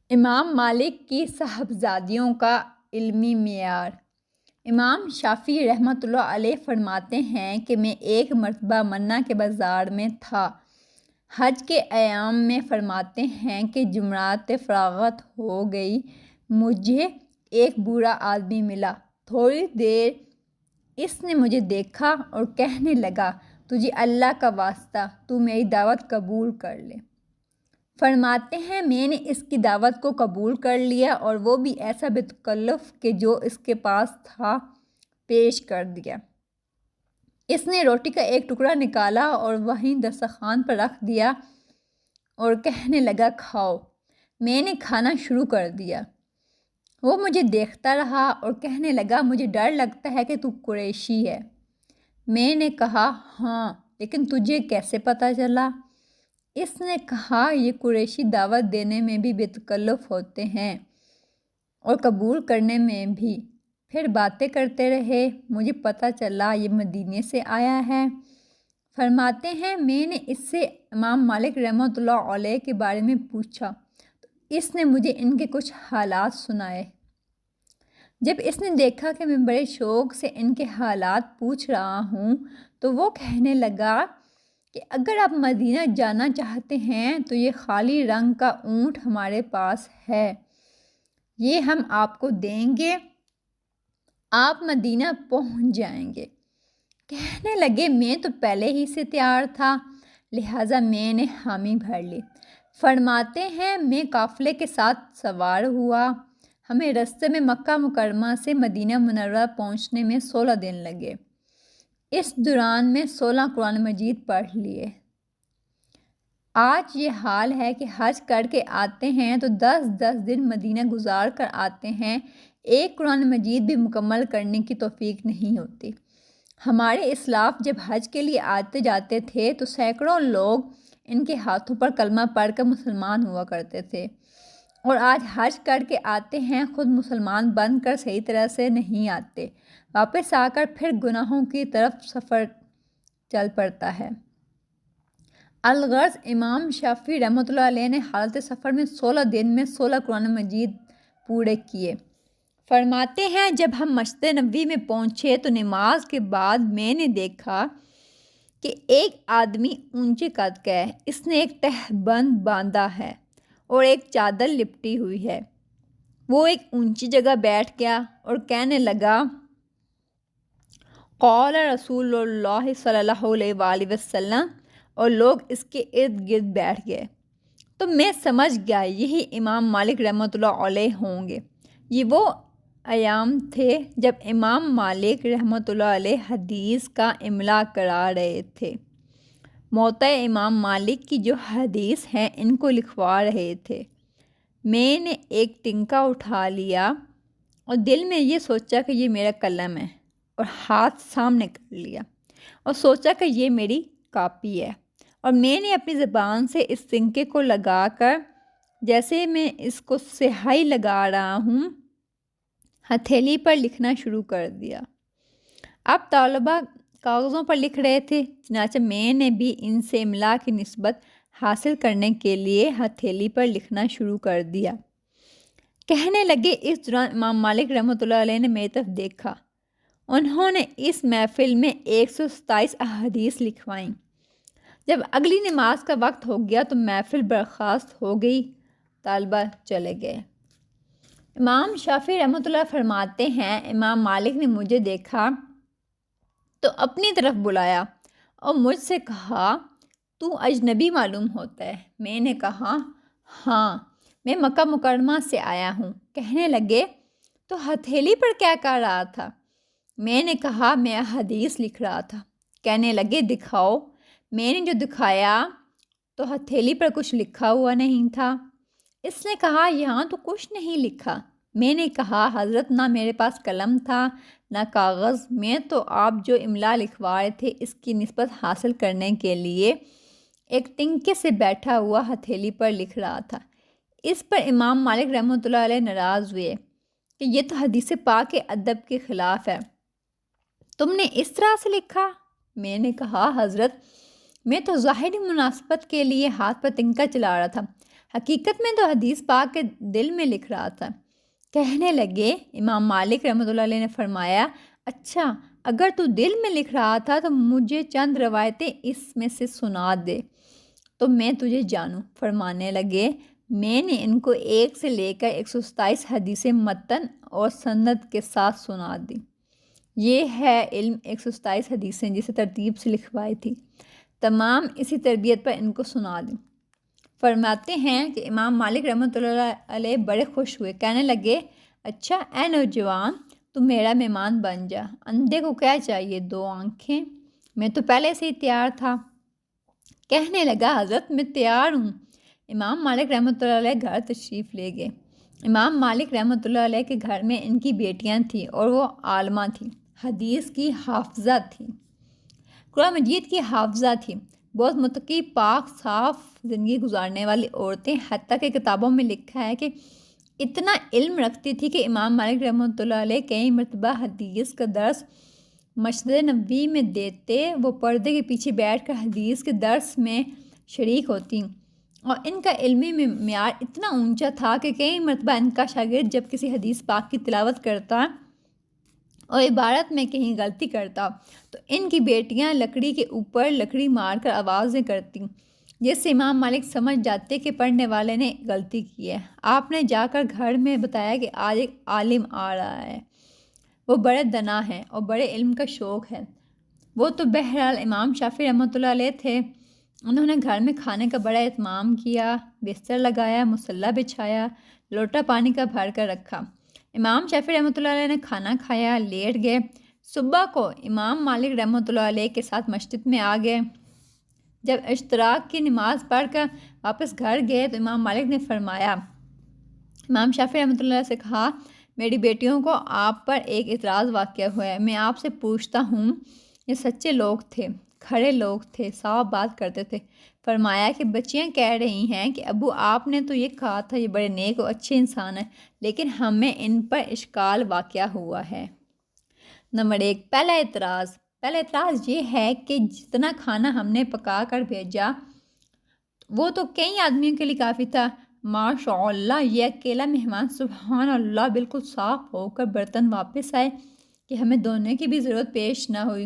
امام مالک کی صاحبزادیوں کا علمی معیار۔ امام شافعی رحمۃ اللہ علیہ فرماتے ہیں کہ میں ایک مرتبہ منا کے بازار میں تھا۔ حج کے ایام میں فرماتے ہیں کہ جمعرات فراغت ہو گئی، مجھے ایک بوڑھا آدمی ملا۔ تھوڑی دیر اس نے مجھے دیکھا اور کہنے لگا، تجھے اللہ کا واسطہ تو میری دعوت قبول کر لے۔ فرماتے ہیں میں نے اس کی دعوت کو قبول کر لیا اور وہ بھی ایسا بے تکلف کہ جو اس کے پاس تھا پیش کر دیا۔ اس نے روٹی کا ایک ٹکڑا نکالا اور وہیں دسترخوان پر رکھ دیا اور کہنے لگا، کھاؤ۔ میں نے کھانا شروع کر دیا۔ وہ مجھے دیکھتا رہا اور کہنے لگا، مجھے ڈر لگتا ہے کہ تو قریشی ہے۔ میں نے کہا، ہاں، لیکن تجھے کیسے پتہ چلا؟ اس نے کہا، یہ قریشی دعوت دینے میں بھی بے تکلف ہوتے ہیں اور قبول کرنے میں بھی۔ پھر باتیں کرتے رہے، مجھے پتہ چلا یہ مدینے سے آیا ہے۔ فرماتے ہیں میں نے اس سے امام مالک رحمۃ اللہ علیہ کے بارے میں پوچھا تو اس نے مجھے ان کے کچھ حالات سنائے۔ جب اس نے دیکھا کہ میں بڑے شوق سے ان کے حالات پوچھ رہا ہوں تو وہ کہنے لگا کہ اگر آپ مدینہ جانا چاہتے ہیں تو یہ خالی رنگ کا اونٹ ہمارے پاس ہے، یہ ہم آپ کو دیں گے، آپ مدینہ پہنچ جائیں گے۔ کہنے لگے، میں تو پہلے ہی سے تیار تھا، لہٰذا میں نے حامی بھر لی۔ فرماتے ہیں میں قافلے کے ساتھ سوار ہوا، ہمیں رستے میں مکہ مکرمہ سے مدینہ منورہ پہنچنے میں 16 دن لگے۔ اس دوران میں 16 قرآن مجید پڑھ لیے۔ آج یہ حال ہے کہ حج کر کے آتے ہیں تو 10 دن مدینہ گزار کر آتے ہیں، ایک قرآن مجید بھی مکمل کرنے کی توفیق نہیں ہوتی۔ ہمارے اسلاف جب حج کے لیے آتے جاتے تھے تو سینکڑوں لوگ ان کے ہاتھوں پر کلمہ پڑھ کر مسلمان ہوا کرتے تھے، اور آج حج کر کے آتے ہیں، خود مسلمان بن کر صحیح طرح سے نہیں آتے، واپس آ کر پھر گناہوں کی طرف سفر چل پڑتا ہے۔ الغرض امام شافعی رحمۃ اللہ علیہ نے حالت سفر میں 16 دن میں 16 قرآن مجید پورے کیے۔ فرماتے ہیں جب ہم مسجد نبوی میں پہنچے تو نماز کے بعد میں نے دیکھا کہ ایک آدمی اونچے قد کا ہے، اس نے ایک تہبند باندھا ہے اور ایک چادر لپٹی ہوئی ہے۔ وہ ایک اونچی جگہ بیٹھ گیا اور کہنے لگا، قال رسول اللہ صلی اللہ علیہ وآلہ وسلم، اور لوگ اس کے ارد گرد بیٹھ گئے۔ تو میں سمجھ گیا یہی امام مالک رحمۃ اللہ علیہ ہوں گے۔ یہ وہ ایام تھے جب امام مالک رحمۃ اللہ علیہ حدیث کا املا کرا رہے تھے، موطا امام مالک کی جو حدیث ہیں ان کو لکھوا رہے تھے۔ میں نے ایک ٹنکا اٹھا لیا اور دل میں یہ سوچا کہ یہ میرا قلم ہے، اور ہاتھ سامنے کر لیا اور سوچا کہ یہ میری کاپی ہے، اور میں نے اپنی زبان سے اس ٹنکے کو لگا کر جیسے میں اس کو سیاہی لگا رہا ہوں ہتھیلی پر لکھنا شروع کر دیا۔ اب طلباء کاغذوں پر لکھ رہے تھے، چنانچہ میں نے بھی ان سے املا کی نسبت حاصل کرنے کے لیے ہتھیلی پر لکھنا شروع کر دیا۔ کہنے لگے، اس دوران امام مالک رحمۃ اللہ علیہ نے میری طرف دیکھا، انہوں نے اس محفل میں 127 احادیث لکھوائیں۔ جب اگلی نماز کا وقت ہو گیا تو محفل برخاست ہو گئی، طلباء چلے گئے۔ امام شافعی رحمۃ اللہ فرماتے ہیں امام مالک نے مجھے دیکھا تو اپنی طرف بلایا اور مجھ سے کہا، تو اجنبی معلوم ہوتا ہے۔ میں نے کہا، ہاں، میں مکہ مکرمہ سے آیا ہوں۔ کہنے لگے، تو ہتھیلی پر کیا کر رہا تھا؟ میں نے کہا، میں حدیث لکھ رہا تھا۔ کہنے لگے، دکھاؤ۔ میں نے جو دکھایا تو ہتھیلی پر کچھ لکھا ہوا نہیں تھا۔ اس نے کہا، یہاں تو کچھ نہیں لکھا۔ میں نے کہا، حضرت نہ میرے پاس قلم تھا نہ کاغذ، میں تو آپ جو املا لکھوا رہے تھے اس کی نسبت حاصل کرنے کے لیے ایک ٹنکے سے بیٹھا ہوا ہتھیلی پر لکھ رہا تھا۔ اس پر امام مالک رحمۃ اللہ علیہ ناراض ہوئے کہ یہ تو حدیث پاک کے ادب کے خلاف ہے، تم نے اس طرح سے لکھا؟ میں نے کہا، حضرت میں تو ظاہری مناسبت کے لیے ہاتھ پر تنکا چلا رہا تھا، حقیقت میں تو حدیث پاک کے دل میں لکھ رہا تھا۔ کہنے لگے، امام مالک رحمۃ اللہ علیہ نے فرمایا، اچھا اگر تو دل میں لکھ رہا تھا تو مجھے چند روایتیں اس میں سے سنا دے تو میں تجھے جانوں۔ فرمانے لگے، میں نے ان کو 1 سے لے کر 127 حدیثیں متن اور سند کے ساتھ سنا دی۔ یہ ہے علم 127 حدیثیں جسے ترتیب سے لکھوائی تھی، تمام اسی تربیت پر ان کو سنا دی۔ فرماتے ہیں کہ امام مالک رحمۃ اللہ علیہ بڑے خوش ہوئے، کہنے لگے، اچھا اے نوجوان، تو میرا مہمان بن جا۔ اندھے کو کیا چاہیے؟ 2 آنکھیں، میں تو پہلے سے ہی تیار تھا۔ کہنے لگا، حضرت میں تیار ہوں۔ امام مالک رحمۃ اللہ علیہ گھر تشریف لے گئے۔ امام مالک رحمۃ اللہ علیہ کے گھر میں ان کی بیٹیاں تھیں اور وہ عالمہ تھیں، حدیث کی حافظہ تھیں، قرآن مجید کی حافظہ تھیں، بہت متقی، پاک، صاف زندگی گزارنے والی عورتیں۔ حتیٰ کہ کتابوں میں لکھا ہے کہ اتنا علم رکھتی تھی کہ امام مالک رحمۃ اللہ علیہ کئی مرتبہ حدیث کا درس مسجد نبوی میں دیتے، وہ پردے کے پیچھے بیٹھ کر حدیث کے درس میں شریک ہوتی، اور ان کا علمی معیار اتنا اونچا تھا کہ کئی مرتبہ ان کا شاگرد جب کسی حدیث پاک کی تلاوت کرتا اور عبارت میں کہیں غلطی کرتا تو ان کی بیٹیاں لکڑی کے اوپر لکڑی مار کر آوازیں کرتی، جس سے امام مالک سمجھ جاتے کہ پڑھنے والے نے غلطی کی ہے۔ آپ نے جا کر گھر میں بتایا کہ آج ایک عالم آ رہا ہے، وہ بڑے دانا ہیں اور بڑے علم کا شوق ہے۔ وہ تو بہرحال امام شافعی رحمۃ اللہ علیہ تھے۔ انہوں نے گھر میں کھانے کا بڑا اہتمام کیا، بستر لگایا، مصلی بچھایا، لوٹا پانی کا بھر کر رکھا۔ امام شافعی رحمۃ اللہ علیہ نے کھانا کھایا، لیٹ گئے۔ صبح کو امام مالک رحمۃ اللہ علیہ کے ساتھ مسجد میں آ گئے۔ جب اشتراک کی نماز پڑھ کر واپس گھر گئے تو امام مالک نے فرمایا، امام شافعی رحمۃ اللہ علیہ سے کہا، میری بیٹیوں کو آپ پر ایک اعتراض واقع ہوا ہے، میں آپ سے پوچھتا ہوں۔ یہ سچے لوگ تھے، کھڑے لوگ تھے، صاف بات کرتے تھے۔ فرمایا کہ بچیاں کہہ رہی ہیں کہ ابو آپ نے تو یہ کہا تھا یہ بڑے نیک اور اچھے انسان ہیں، لیکن ہمیں ان پر اشکال واقع ہوا ہے۔ نمبر 1، پہلا اعتراض یہ ہے کہ جتنا کھانا ہم نے پکا کر بھیجا وہ تو کئی آدمیوں کے لیے کافی تھا۔ ماشاء اللہ، یہ اکیلا مہمان سبحان اللہ بالکل صاف ہو کر برتن واپس آئے کہ ہمیں دھونے کی بھی ضرورت پیش نہ ہوئی۔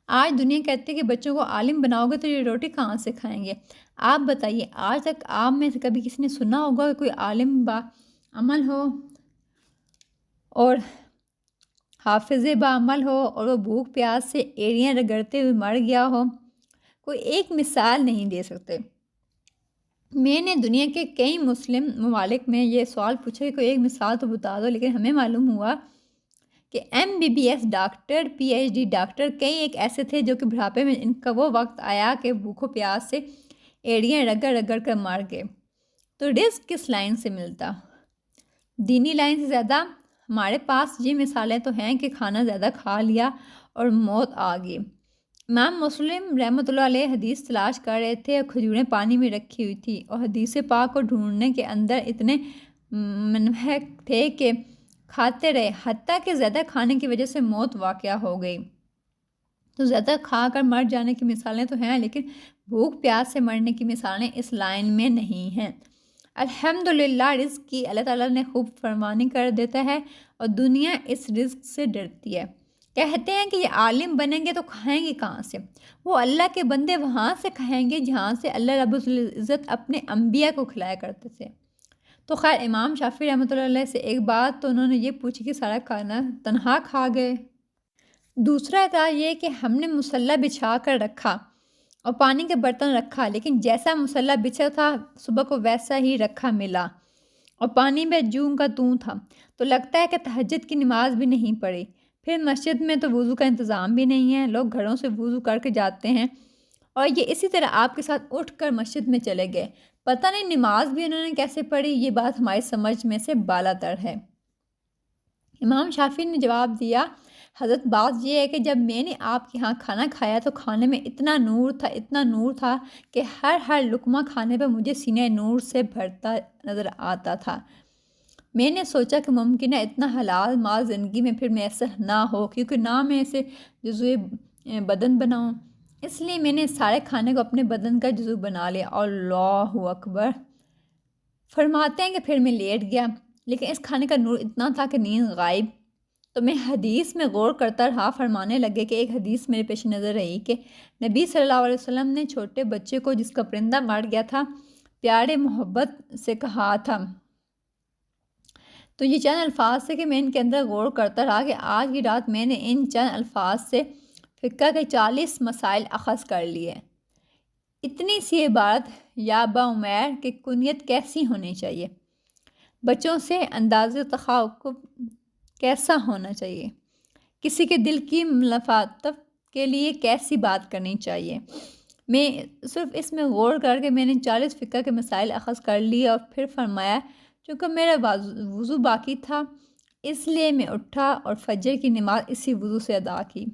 آج دنیا کہتی ہے کہ بچوں کو عالم بناؤ گے تو یہ روٹی کہاں سے کھائیں گے؟ آپ بتائیے، آج تک آپ میں سے کبھی کسی نے سنا ہوگا کہ کوئی عالم با عمل ہو اور حافظ با عمل ہو اور وہ بھوک پیاس سے ایڑیاں رگڑتے ہوئے مر گیا ہو؟ کوئی ایک مثال نہیں دے سکتے۔ میں نے دنیا کے کئی مسلم ممالک میں یہ سوال پوچھا کہ کوئی ایک مثال تو بتا دو، لیکن ہمیں معلوم ہوا کہ MBBS ڈاکٹر، PhD ڈاکٹر کئی ایک ایسے تھے جو کہ بڑھاپے میں ان کا وہ وقت آیا کہ بھوک و پیاس سے ایڑیاں رگڑ رگڑ کر مر گئے۔ تو رزق کس لائن سے ملتا؟ دینی لائن سے زیادہ؟ ہمارے پاس یہ مثالیں تو ہیں کہ کھانا زیادہ کھا لیا اور موت آ گئی۔ امام مسلم رحمۃ اللہ علیہ حدیث تلاش کر رہے تھے اور کھجوریں پانی میں رکھی ہوئی تھی، اور حدیث پاک کو ڈھونڈنے کے اندر اتنے منہمک تھے کہ کھاتے رہے، حتیٰ کہ زیادہ کھانے کی وجہ سے موت واقع ہو گئی۔ تو زیادہ کھا کر مر جانے کی مثالیں تو ہیں، لیکن بھوک پیاس سے مرنے کی مثالیں اس لائن میں نہیں ہیں۔ الحمدللہ، رزق کی اللہ تعالیٰ نے خوب فرمانی کر دیتا ہے اور دنیا اس رزق سے ڈرتی ہے۔ کہتے ہیں کہ یہ عالم بنیں گے تو کھائیں گے کہاں سے؟ وہ اللہ کے بندے وہاں سے کھائیں گے جہاں سے اللہ رب العزت اپنے انبیاء کو کھلایا کرتے تھے۔ تو خیر، امام شافعی رحمۃ اللہ علیہ سے ایک بات تو انہوں نے یہ پوچھی کہ سارا کھانا تنہا کھا گئے۔ دوسرا تھا یہ کہ ہم نے مصلی بچھا کر رکھا اور پانی کے برتن رکھا، لیکن جیسا مصلی بچھا تھا صبح کو ویسا ہی رکھا ملا اور پانی میں جوں کا توں تھا، تو لگتا ہے کہ تہجد کی نماز بھی نہیں پڑھی۔ پھر مسجد میں تو وضو کا انتظام بھی نہیں ہے، لوگ گھروں سے وضو کر کے جاتے ہیں، اور یہ اسی طرح آپ کے ساتھ اٹھ کر مسجد میں چلے گئے۔ پتہ نہیں نماز بھی انہوں نے کیسے پڑھی، یہ بات ہماری سمجھ میں سے بالا تر ہے۔ امام شافعی نے جواب دیا، حضرت بات یہ ہے کہ جب میں نے آپ کے ہاں کھانا کھایا تو کھانے میں اتنا نور تھا کہ ہر لقمہ کھانے پر مجھے سینہ نور سے بھرتا نظر آتا تھا۔ میں نے سوچا کہ ممکن ہے اتنا حلال مال زندگی میں پھر میسر نہ ہو، کیونکہ نہ میں اسے جزوِ بدن بناؤں، اس لیے میں نے سارے کھانے کو اپنے بدن کا جزو بنا لیا۔ اور اللہ اکبر فرماتے ہیں کہ پھر میں لیٹ گیا، لیکن اس کھانے کا نور اتنا تھا کہ نیند غائب۔ تو میں حدیث میں غور کرتا رہا، فرمانے لگے کہ ایک حدیث میرے پیش نظر رہی کہ نبی صلی اللہ علیہ وسلم نے چھوٹے بچے کو جس کا پرندہ مر گیا تھا پیارے محبت سے کہا تھا۔ تو یہ چند الفاظ سے کہ میں ان کے اندر غور کرتا رہا کہ آج کی رات میں نے ان چند الفاظ سے فقہ کے 40 مسائل اخذ کر لیے۔ اتنی سی عبارت یا با عمیر کہ کنیت کیسی ہونی چاہیے، بچوں سے انداز تخاطب کیسا ہونا چاہیے، کسی کے دل کی ملافاتف کے لیے کیسی بات کرنی چاہیے۔ میں صرف اس میں غور کر کے میں نے 40 فقہ کے مسائل اخذ کر لیے، اور پھر فرمایا چونکہ میرا وضو باقی تھا اس لیے میں اٹھا اور فجر کی نماز اسی وضو سے ادا کی۔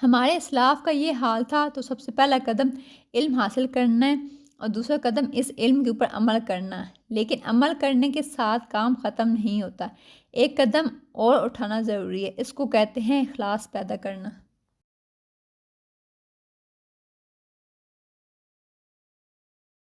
ہمارے اسلاف کا یہ حال تھا، تو سب سے پہلا قدم علم حاصل کرنا ہے اور دوسرا قدم اس علم کے اوپر عمل کرنا ہے، لیکن عمل کرنے کے ساتھ کام ختم نہیں ہوتا، ایک قدم اور اٹھانا ضروری ہے، اس کو کہتے ہیں اخلاص پیدا کرنا۔